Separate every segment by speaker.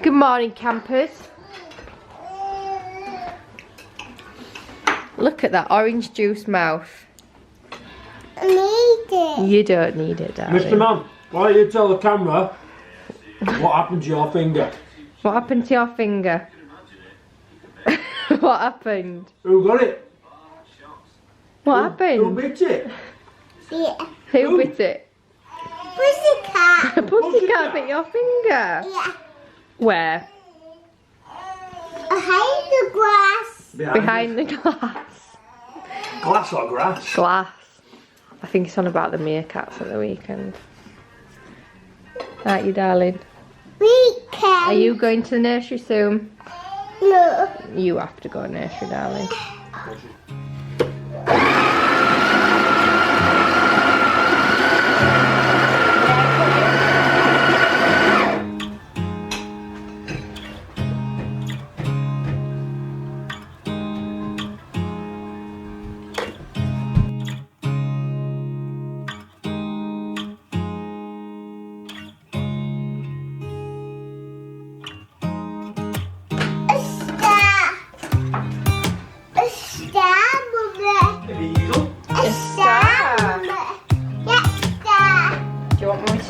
Speaker 1: Good morning, campers. Look at that orange juice mouth.
Speaker 2: I need it.
Speaker 1: You don't need it, darling.
Speaker 3: Mr. Man, why don't you tell the camera what happened to your finger?
Speaker 1: What happened to your finger? What happened?
Speaker 3: Who got it?
Speaker 1: What happened?
Speaker 3: Who bit it?
Speaker 2: Yeah.
Speaker 1: Who bit it?
Speaker 2: Pussycat.
Speaker 1: A pussycat bit your finger.
Speaker 2: Yeah.
Speaker 1: Where?
Speaker 2: Behind the grass.
Speaker 1: Behind the glass.
Speaker 3: Glass or grass?
Speaker 1: Glass. I think it's on about the meerkats at the weekend. Aren't you, darling?
Speaker 2: Weekend.
Speaker 1: Are you going to the nursery soon?
Speaker 2: No.
Speaker 1: You have to go to nursery, darling.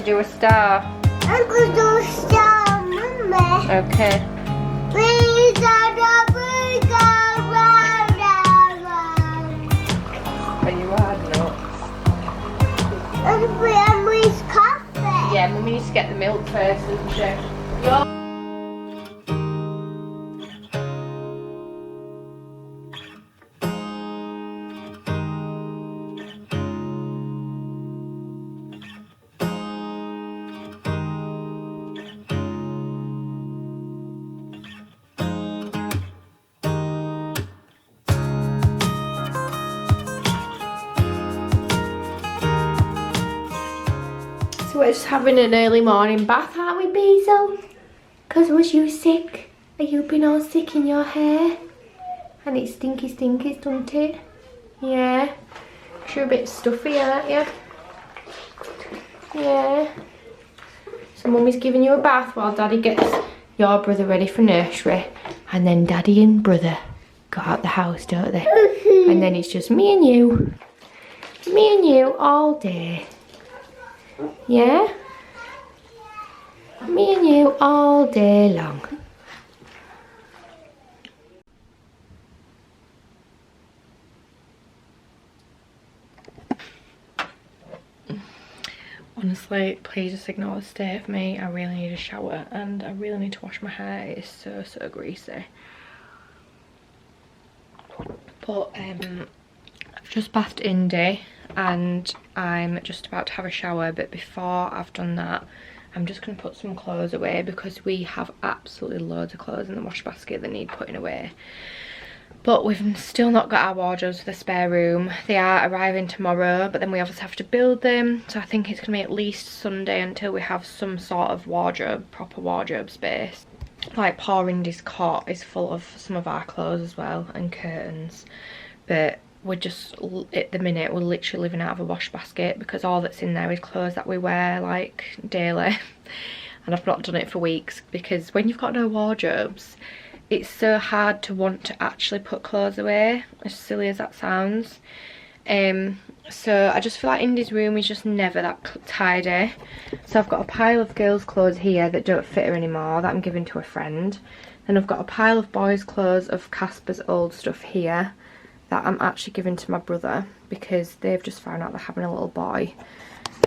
Speaker 1: Do a star.
Speaker 2: I'm gonna do a star, Mummy.
Speaker 1: Okay.
Speaker 2: We go round and round.
Speaker 1: Are you hard nuts?
Speaker 2: And we have Mummy's coffee.
Speaker 1: Yeah, Mummy needs to get the milk first, doesn't she? You're we're just having an early morning bath, aren't we, Basil? Because was you sick? Are you been all sick in your hair? And it's stinky, doesn't it? Yeah. You're a bit stuffy, aren't you? Yeah. So Mummy's giving you a bath while Daddy gets your brother ready for nursery. And then Daddy and brother go out the house, don't they? And then it's just me and you. Me and you all day. Yeah? Me and you all day long. Honestly, please just ignore the state of me. I really need a shower and I really need to wash my hair. It is so greasy. But I've just bathed Indy and I'm just about to have a shower, but before I've done that I'm just going to put some clothes away because we have absolutely loads of clothes in the wash basket that need putting away. But we've still not got our wardrobes for the spare room. They are arriving tomorrow, but then we obviously have to build them, so I think it's going to be at least Sunday until we have some sort of wardrobe, proper wardrobe space. Like poor Indy's cot is full of some of our clothes as well and curtains, but we're just, at the minute, we're literally living out of a wash basket because all that's in there is clothes that we wear like daily. And I've not done it for weeks because when you've got no wardrobes, it's so hard to want to actually put clothes away, as silly as that sounds. So I just feel like Indy's room is just never that tidy. So I've got a pile of girls' clothes here that don't fit her anymore that I'm giving to a friend. Then I've got a pile of boys' clothes of Casper's old stuff here that I'm actually giving to my brother because they've just found out they're having a little boy.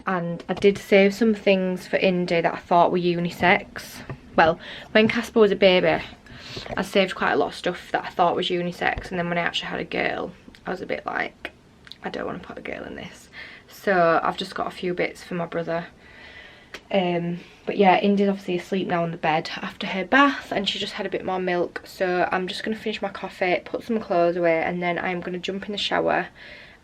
Speaker 1: And I did save some things for Indy that I thought were unisex. Well, when Casper was a baby, I saved quite a lot of stuff that I thought was unisex, and then when I actually had a girl, I was a bit like, I don't want to put a girl in this. So I've just got a few bits for my brother. But yeah, Indy's obviously asleep now on the bed after her bath and she just had a bit more milk, so I'm just going to finish my coffee, put some clothes away, and then I'm going to jump in the shower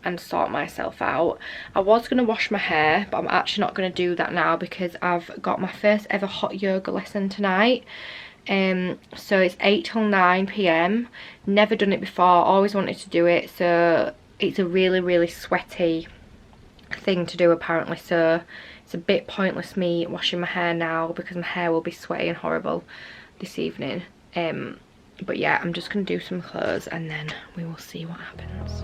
Speaker 1: and sort myself out. I was going to wash my hair, but I'm actually not going to do that now because I've got my first ever hot yoga lesson tonight. So it's 8 till 9 PM. Never done it before, always wanted to do it, so it's a really sweaty thing to do apparently, so it's a bit pointless me washing my hair now because my hair will be sweaty and horrible this evening. But yeah, I'm just gonna do some clothes and then we will see what happens.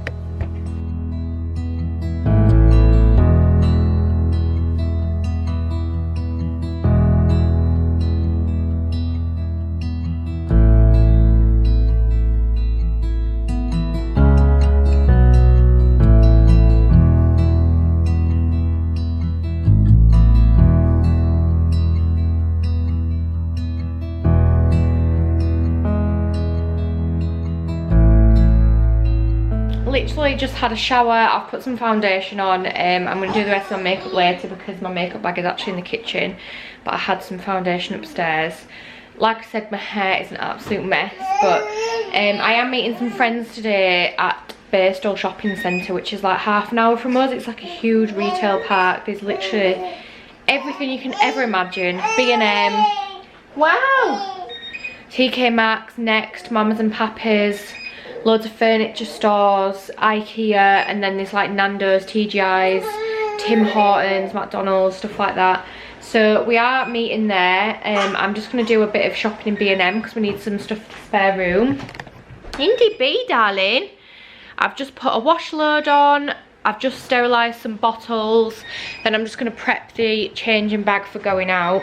Speaker 1: Literally just had a shower, I've put some foundation on. I'm going to do the rest of my makeup later because my makeup bag is actually in the kitchen, but I had some foundation upstairs. Like I said, my hair is an absolute mess, but I am meeting some friends today at Birstall Shopping Centre, which is like half an hour from us. It's like a huge retail park. There's literally everything you can ever imagine. B&M, wow, TK Maxx, Next, Mamas and Papas, loads of furniture stores, IKEA, and then there's like Nando's, TGI's, Tim Hortons, McDonald's, stuff like that. So we are meeting there. I'm just going to do a bit of shopping in B&M because we need some stuff for the spare room. Indy B, darling. I've just put a wash load on. I've just sterilised some bottles. Then I'm just going to prep the changing bag for going out.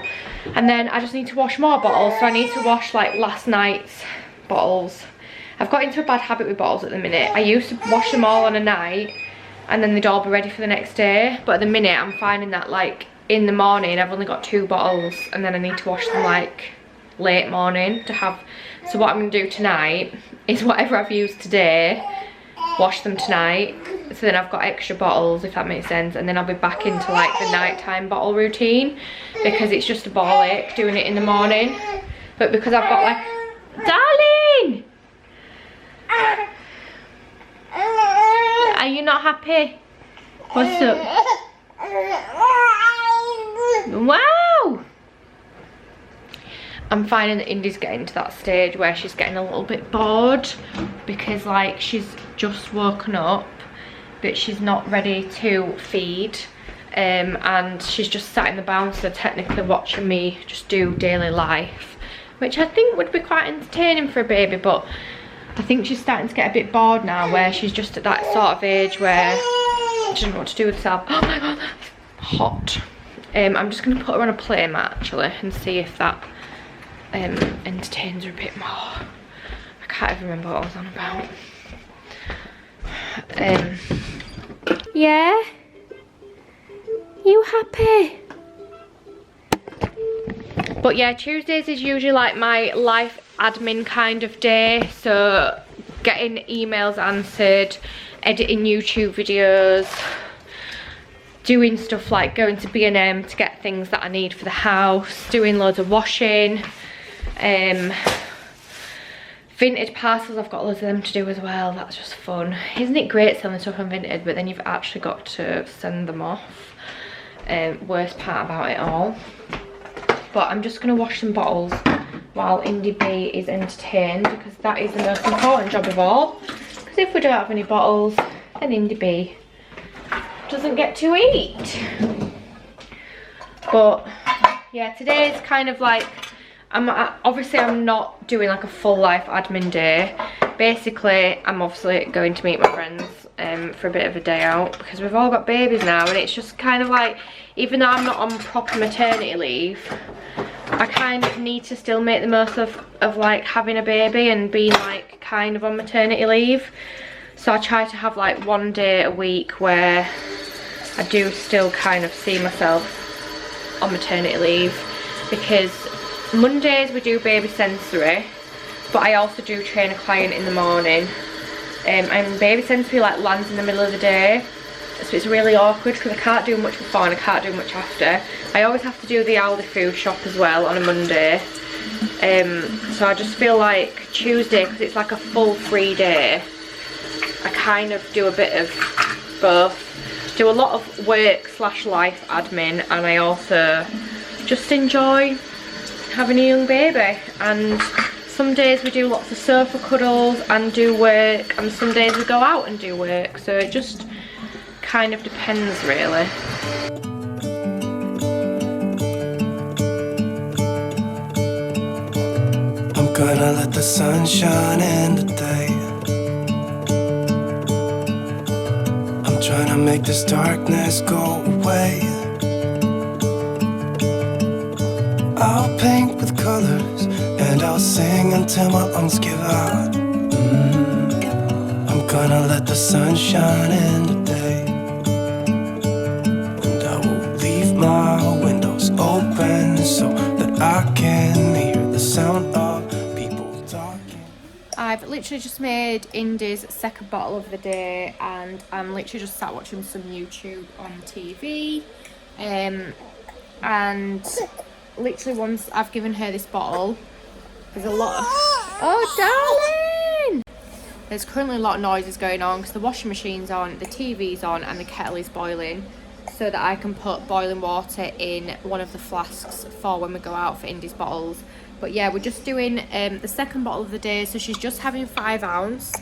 Speaker 1: And then I just need to wash more bottles. So I need to wash like last night's bottles. I've got into a bad habit with bottles at the minute. I used to wash them all on a night and then they'd all be ready for the next day. But at the minute I'm finding that like in the morning I've only got 2 bottles and then I need to wash them like late morning to have. So what I'm going to do tonight is whatever I've used today, wash them tonight. So then I've got extra bottles, if that makes sense. And then I'll be back into like the nighttime bottle routine because it's just a ball ache doing it in the morning. But because I've got like, darling! Are you not happy? What's up? Wow! I'm finding that Indy's getting to that stage where she's getting a little bit bored because like she's just woken up but she's not ready to feed, and she's just sat in the bouncer technically watching me just do daily life, which I think would be quite entertaining for a baby, but I think she's starting to get a bit bored now where she's just at that sort of age where she doesn't know what to do with herself. Oh my god, that's hot. I'm just going to put her on a play mat actually and see if that entertains her a bit more. I can't even remember what I was on about. Yeah? You happy? But yeah, Tuesdays is usually like my life admin kind of day, so getting emails answered, editing YouTube videos, doing stuff like going to B&M to get things that I need for the house, doing loads of washing, Vinted parcels, I've got loads of them to do as well. That's just fun. Isn't it great selling stuff on Vinted, but then you've actually got to send them off. Worst part about it all. But I'm just going to wash some bottles while Indy B is entertained, because that is the most important job of all. Because if we don't have any bottles, then Indy B doesn't get to eat. But yeah, today is kind of like, obviously I'm not doing like a full life admin day. Basically, I'm obviously going to meet my friends for a bit of a day out because we've all got babies now, and it's just kind of like, even though I'm not on proper maternity leave, I kind of need to still make the most of like having a baby and being like kind of on maternity leave. So I try to have like one day a week where I do still kind of see myself on maternity leave, because Mondays we do baby sensory, but I also do train a client in the morning, and baby sensory like lands in the middle of the day, so it's really awkward because I can't do much before and I can't do much after. I always have to do the Aldi food shop as well on a Monday, so I just feel like Tuesday, because it's like a full free day, I kind of do a bit of both. Do a lot of work / life admin, and I also just enjoy having a young baby. And some days we do lots of sofa cuddles and do work, and some days we go out and do work, so it just kind of depends really.
Speaker 4: gonna let the sun shine in today. I'm trying to make this darkness go away. I'll paint with colors and I'll sing until my lungs give out. I'm gonna let the sun shine in today. And I will leave my windows open so that I can hear the sound of people talking.
Speaker 1: I've literally just made Indy's second bottle of the day, and I'm literally just sat watching some YouTube on TV. And literally once I've given her this bottle, there's a lot of... Oh, darling! There's currently a lot of noises going on because the washing machine's on, the TV's on, and the kettle is boiling, so that I can put boiling water in one of the flasks for when we go out for Indy's bottles. But yeah, we're just doing the second bottle of the day, so she's just having 5 ounce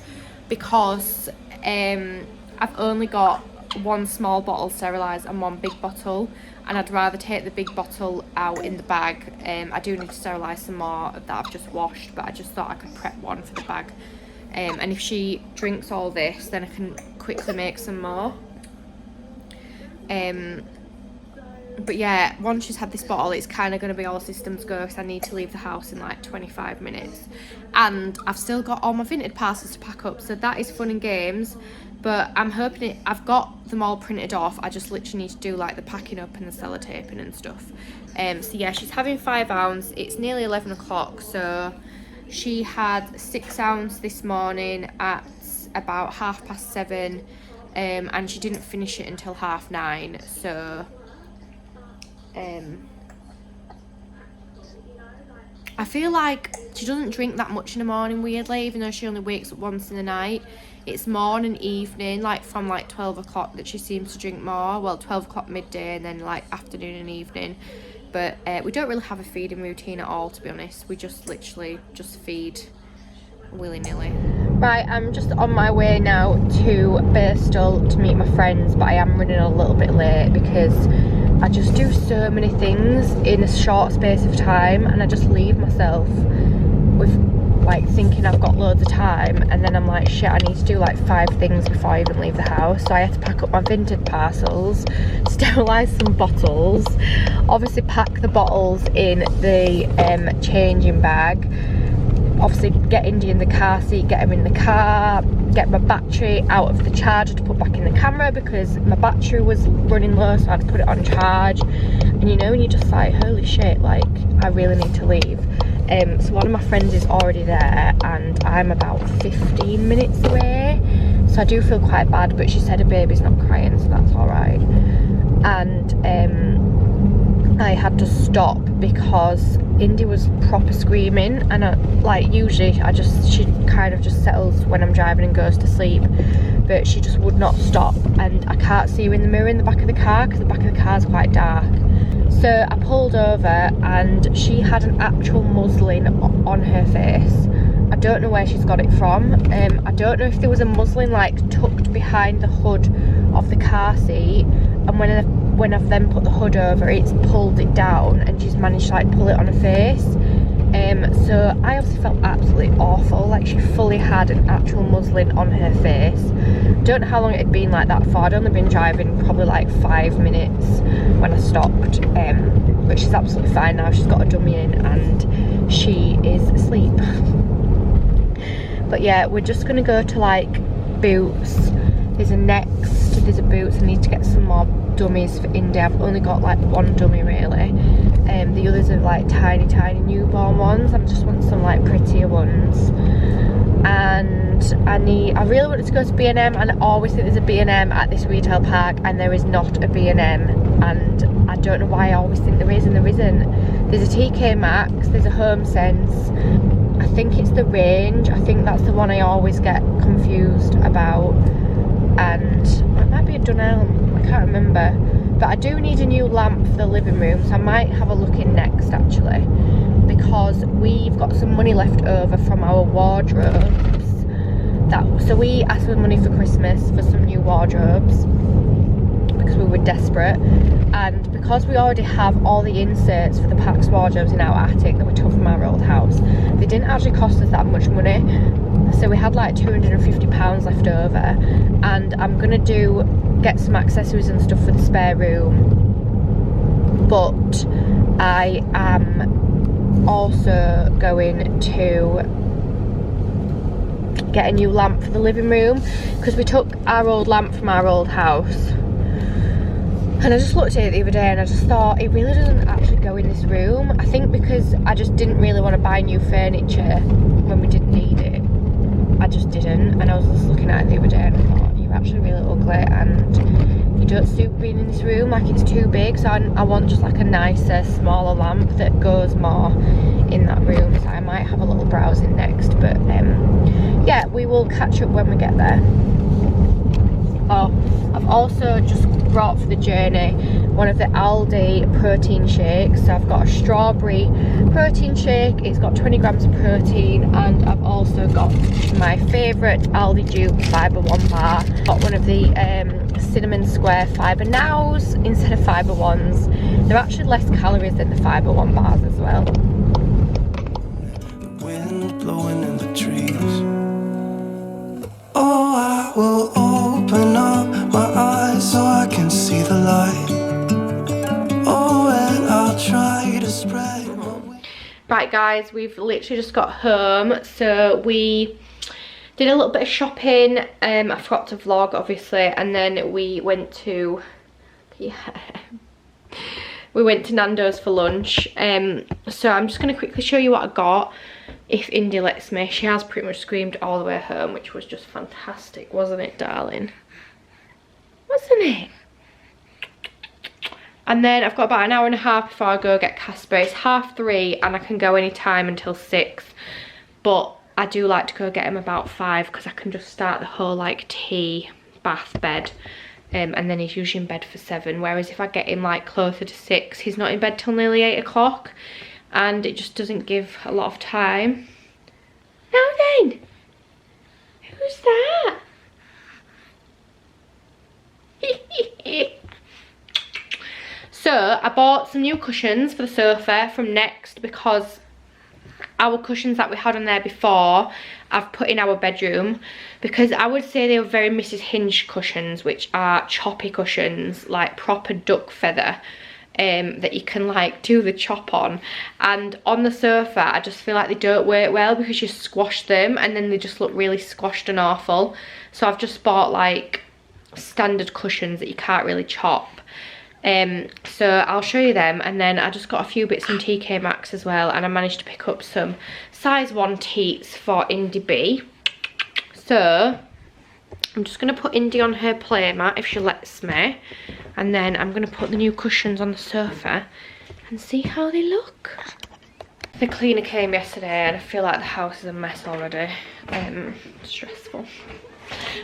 Speaker 1: because I've only got one small bottle sterilised and one big bottle, and I'd rather take the big bottle out in the bag. I do need to sterilise some more that I've just washed, but I just thought I could prep one for the bag. And if she drinks all this, then I can quickly make some more. But yeah, once she's had this bottle, it's kind of going to be all systems go because I need to leave the house in like 25 minutes. And I've still got all my vintage parcels to pack up, so that is fun and games. But I'm hoping I've got them all printed off. I just literally need to do like the packing up and the sellotaping and stuff. So yeah, she's having 5 ounce. It's nearly 11 o'clock, so she had 6 ounce this morning at about 7:30, and she didn't finish it until 9:30. So I feel like she doesn't drink that much in the morning, weirdly, even though she only wakes up once in the night. It's morning, evening, like from like 12 o'clock that she seems to drink more. Well, 12 o'clock midday, and then like afternoon and evening. But we don't really have a feeding routine at all, to be honest. We just literally just feed willy-nilly. Right, I'm just on my way now to Bristol to meet my friends, but I am running a little bit late because I just do so many things in a short space of time, and I just leave myself with like thinking I've got loads of time, and then I'm like, shit, I need to do like 5 things before I even leave the house. So I had to pack up my vintage parcels, sterilise some bottles, obviously pack the bottles in the changing bag, obviously get Indy in the car seat, get him in the car, get my battery out of the charger to put back in the camera because my battery was running low, so I had to put it on charge. And you know, and you're just like, holy shit, like I really need to leave. So one of my friends is already there, and I'm about 15 minutes away, so I do feel quite bad, but she said her baby's not crying, so that's all right. And I had to stop because Indy was proper screaming, and like usually she kind of just settles when I'm driving and goes to sleep, but she just would not stop, and I can't see her in the mirror in the back of the car because the back of the car is quite dark. So I pulled over, and she had an actual muslin on her face. I don't know where she's got it from. I don't know if there was a muslin like tucked behind the hood of the car seat, and when I've then put the hood over, it's pulled it down, and she's managed to like pull it on her face. So I obviously felt absolutely awful, like she fully had an actual muslin on her face. Don't know how long it had been like that for. I'd only been driving probably like 5 minutes when I stopped, but she's absolutely fine now. She's got a dummy in and she is asleep. But yeah, we're just gonna go to like Boots. There's a Boots. I need to get some more dummies for Indy. I've only got like one dummy really. The others are like tiny newborn ones. I just want some like prettier ones. And I really wanted to go to B&M, and I always think there's a B&M at this retail park, and there is not a B&M, and I don't know why I always think there is and there isn't. There's a TK Maxx, there's a Home Sense, I think it's the Range, I think that's the one I always get confused about, and it might be a Dunelm, I can't remember. But I do need a new lamp for the living room, so I might have a look in next actually, because we've got some money left over from our wardrobes. So we asked for money for Christmas for some new wardrobes because we were desperate, and because we already have all the inserts for the Pax wardrobes in our attic that we took from our old house, they didn't actually cost us that much money. So we had like £250 left over, and I'm gonna get some accessories and stuff for the spare room, but I am also going to get a new lamp for the living room, because we took our old lamp from our old house, and I just looked at it the other day and I just thought it really doesn't actually go in this room. I think because I just didn't really want to buy new furniture when we didn't need it. I just didn't, and I was just looking at it the other day and I thought, you're actually really ugly and you don't suit being in this room, like it's too big. So I want just like a nicer, smaller lamp that goes more in that room. So I might have a little browsing next, but yeah, we will catch up when we get there. Oh, I've also just brought for the journey one of the Aldi protein shakes. So I've got a strawberry protein shake, it's got 20 grams of protein, and I've also got my favourite Aldi Duke Fibre One bar. Got one of the cinnamon square Fibre Nows instead of Fibre Ones. They're actually less calories than the Fibre One bars as well.
Speaker 4: The wind blowing in the trees. Oh, I will open up my eyes so I can see the light. Oh, and I'll try to spread my wings.
Speaker 1: Right guys, we've literally just got home, so we did a little bit of shopping. I forgot to vlog obviously, and then we went to Nando's for lunch. So I'm just going to quickly show you what I got, if Indy lets me. She has pretty much screamed all the way home, which was just fantastic, wasn't it, darling? Wasn't it? And then I've got about an hour and a half before I go get Casper. It's 3:30 and I can go any time until 6, but I do like to go get him about 5 because I can just start the whole like tea, bath, bed, and then he's usually in bed for 7. Whereas if I get him like closer to 6, he's not in bed till nearly 8 o'clock, and it just doesn't give a lot of time. Now then, who's that? So I bought some new cushions for the sofa from Next, because our cushions that we had on there before I've put in our bedroom, because I would say they were very Mrs. Hinge cushions, which are choppy cushions, like proper duck feather, that you can like do the chop on. And on the sofa I just feel like they don't work well because you squash them and then they just look really squashed and awful. So I've just bought like standard cushions that you can't really chop. So I'll show you them, and then I just got a few bits from TK Maxx as well, and I managed to pick up some size 1 teats for Indy B. So I'm just going to put Indy on her play mat if she lets me, and then I'm going to put the new cushions on the sofa and see how they look. The cleaner came yesterday and I feel like the house is a mess already. Stressful.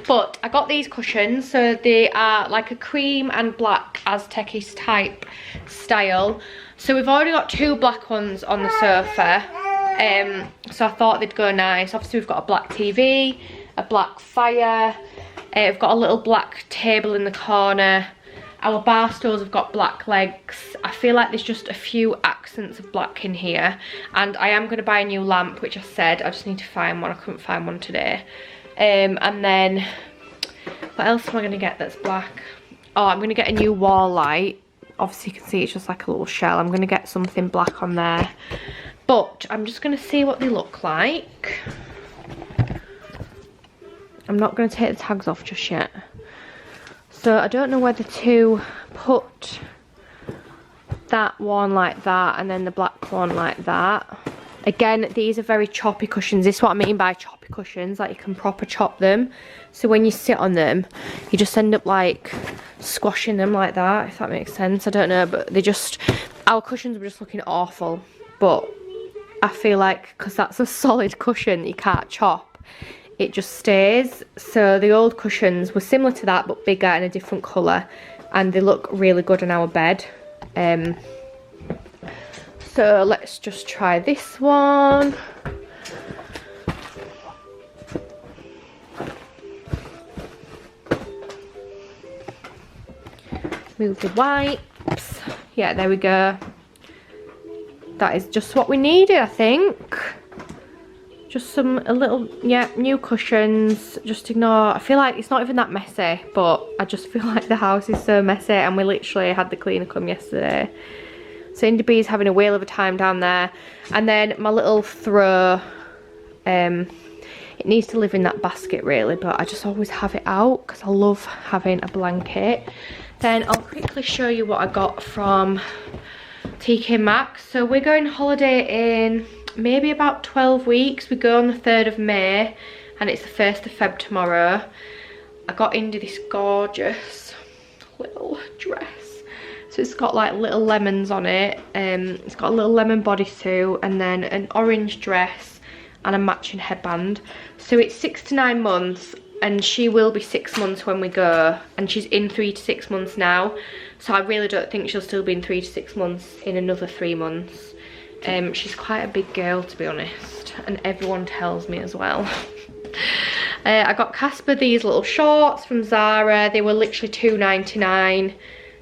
Speaker 1: But I got these cushions, so they are like a cream and black Aztecish type style. So we've already got 2 black ones on the sofa, so I thought they'd go nice. Obviously we've got a black TV, a black fire, we've got a little black table in the corner. Our bar stools have got black legs. I feel like there's just a few accents of black in here, and I am going to buy a new lamp, which I said I just need to find one. I couldn't find one today. And then what else am I going to get that's black? Oh, I'm going to get a new wall light. Obviously you can see it's just like a little shell. I'm going to get something black on there, but I'm just going to see what they look like. I'm not going to take the tags off just yet. So I don't know whether to put that one like that and then the black one like that. Again, these are very choppy cushions. This is what I mean by choppy cushions, like you can proper chop them. So when you sit on them, you just end up like squashing them like that, if that makes sense. I don't know, but they just, our cushions were just looking awful. But I feel like, because that's a solid cushion that you can't chop, it just stays. So the old cushions were similar to that, but bigger and a different colour. And they look really good on our bed. So let's just try this one. Move the wipes. Yeah, there we go. That is just what we needed, I think. Just a little, yeah, new cushions. Just ignore, I feel like it's not even that messy, but I just feel like the house is so messy, and we literally had the cleaner come yesterday. So Indy B's having a whale of a time down there. And then my little throw, it needs to live in that basket really, but I just always have it out because I love having a blanket. Then I'll quickly show you what I got from TK Maxx. So we're going holiday in maybe about 12 weeks. We go on the 3rd of May and it's the 1st of Feb tomorrow. I got Indy this gorgeous little dress. So it's got like little lemons on it. It's got a little lemon bodysuit and then an orange dress and a matching headband. So it's 6 to 9 months and she will be 6 months when we go, and she's in 3 to 6 months now. So I really don't think she'll still be in 3 to 6 months in another 3 months. She's quite a big girl, to be honest, and everyone tells me as well. I got Casper these little shorts from Zara. They were literally £2.99,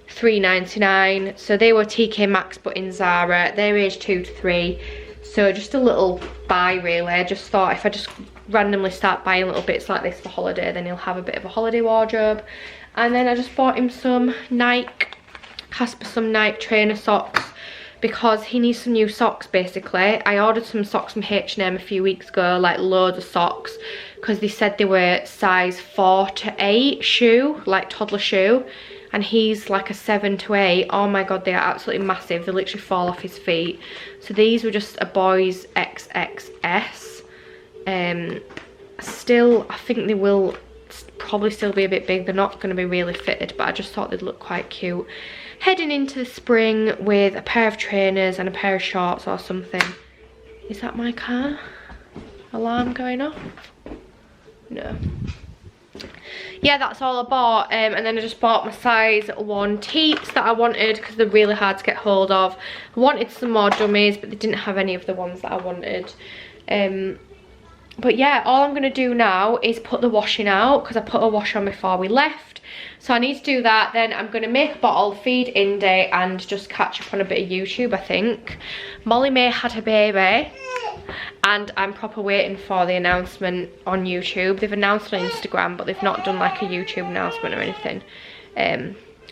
Speaker 1: £3.99. So they were TK Maxx but in Zara. They're age 2 to 3. So just a little buy really. I just thought if I just randomly start buying little bits like this for holiday, then he'll have a bit of a holiday wardrobe. And then I just bought him some Casper some Nike trainer socks, because he needs some new socks basically. I ordered some socks from H&M a few weeks ago, like loads of socks, because they said they were size 4 to 8 shoe, like toddler shoe, and he's like a 7 to 8. Oh my god, they are absolutely massive. They literally fall off his feet. So these were just a boy's XXS. Still, I think they will probably still be a bit big. They're not going to be really fitted, but I just thought they'd look quite cute heading into the spring with a pair of trainers and a pair of shorts or something. Is that my car alarm going off? No. Yeah, that's all I bought. And then I just bought my size 1 teeps that I wanted because they're really hard to get hold of. I wanted some more dummies, but they didn't have any of the ones that I wanted. But yeah, all I'm going to do now is put the washing out, because I put a wash on before we left. So I need to do that. Then I'm going to make a bottle, feed Indy, and just catch up on a bit of YouTube, I think. Molly May had her baby, and I'm proper waiting for the announcement on YouTube. They've announced on Instagram, but they've not done like a YouTube announcement or anything.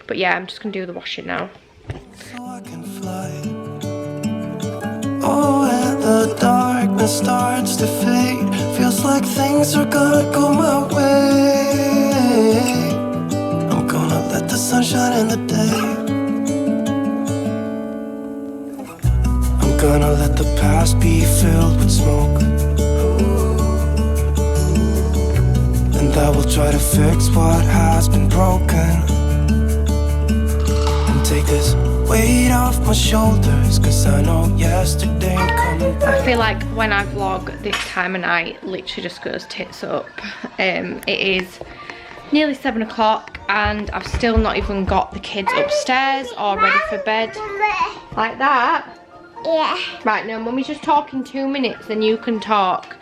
Speaker 1: But yeah, I'm just going to do the washing now.
Speaker 4: So I can fly. Oh, and the darkness starts to fade. Feels like things are gonna go my way. I'm gonna let the sun shine in the day. I'm gonna let the past be filled with smoke, and I will try to fix what has been broken, and take this weight off my shoulders, cause I know yesterday coming back.
Speaker 1: I feel like when I vlog this time of night, literally just goes tits up. It is nearly 7 o'clock and I've still not even got the kids upstairs or ready for bed. Like that?
Speaker 2: Yeah.
Speaker 1: Right, no, Mummy's just talking 2 minutes, then you can talk.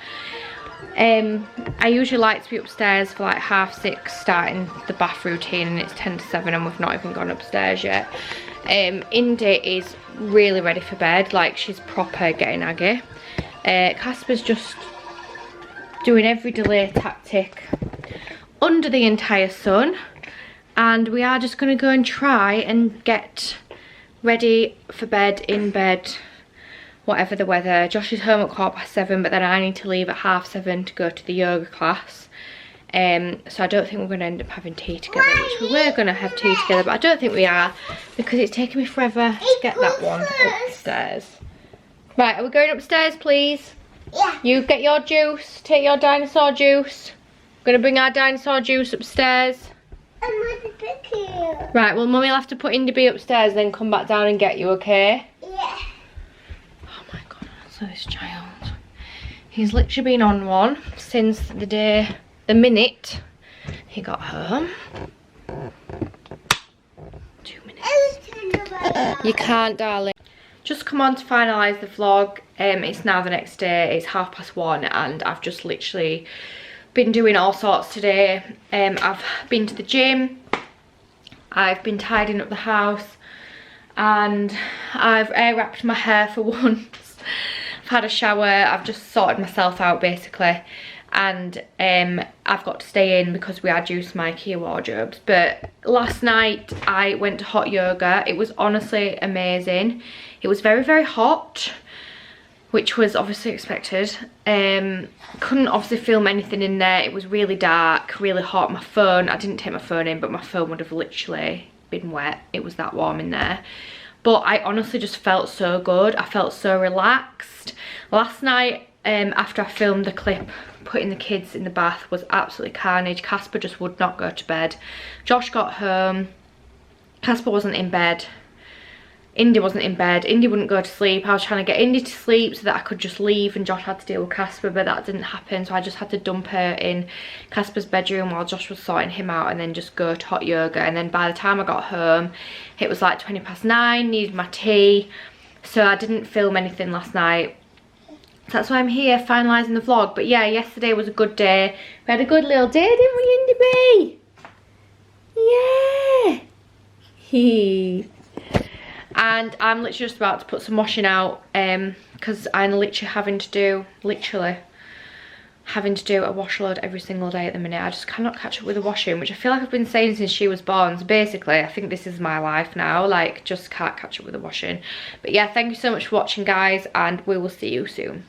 Speaker 1: I usually like to be upstairs for like 6:30 starting the bath routine, and it's 10 to 7 and we've not even gone upstairs yet. Indy is really ready for bed, like she's proper getting aggy. Casper's just doing every delay tactic under the entire sun, and we are just going to go and try and get ready for bed, in bed, whatever the weather. Josh is home at 7:15, but then I need to leave at 7:30 to go to the yoga class. So I don't think we're going to end up having tea together, which we were going to have tea together, but I don't think we are, because it's taken me forever to get that one upstairs. Right, are we going upstairs, please?
Speaker 2: Yeah.
Speaker 1: You get your juice, take your dinosaur juice. We're going to bring our dinosaur juice upstairs.
Speaker 2: I'm with the picture.
Speaker 1: Right, well Mummy will have to put Indy B upstairs, then come back down and get you, okay?
Speaker 2: Yeah.
Speaker 1: Oh my god, so this child. He's literally been on one since the minute he got home. 2 minutes. You can't, darling. Just come on to finalise the vlog. It's now the next day. It's 1:30 and I've just literally been doing all sorts today. I've been to the gym. I've been tidying up the house. And I've air wrapped my hair for once. I've had a shower, I've just sorted myself out basically, and I've got to stay in because we had used my IKEA wardrobes. But last night I went to hot yoga. It was honestly amazing. It was very, very hot, which was obviously expected. Couldn't obviously film anything in there. It was really dark, really hot. My phone, I didn't take my phone in, but my phone would have literally been wet. It was that warm in there. But I honestly just felt so good. I felt so relaxed. Last night, after I filmed the clip putting the kids in the bath, was absolutely carnage. Casper just would not go to bed. Josh got home. Casper wasn't in bed. Indy wasn't in bed. Indy wouldn't go to sleep. I was trying to get Indy to sleep so that I could just leave and Josh had to deal with Casper, but that didn't happen, so I just had to dump her in Casper's bedroom while Josh was sorting him out and then just go to hot yoga. And then by the time I got home, it was like 9:20, needed my tea, so I didn't film anything last night. So that's why I'm here finalising the vlog. But yeah, yesterday was a good day. We had a good little day, didn't we, Indy B? Yeah. Hee. And I'm literally just about to put some washing out because I'm literally having to do a wash load every single day at the minute. I just cannot catch up with the washing, which I feel like I've been saying since she was born. So basically I think this is my life now, like just can't catch up with the washing. But yeah, thank you so much for watching guys, and we will see you soon.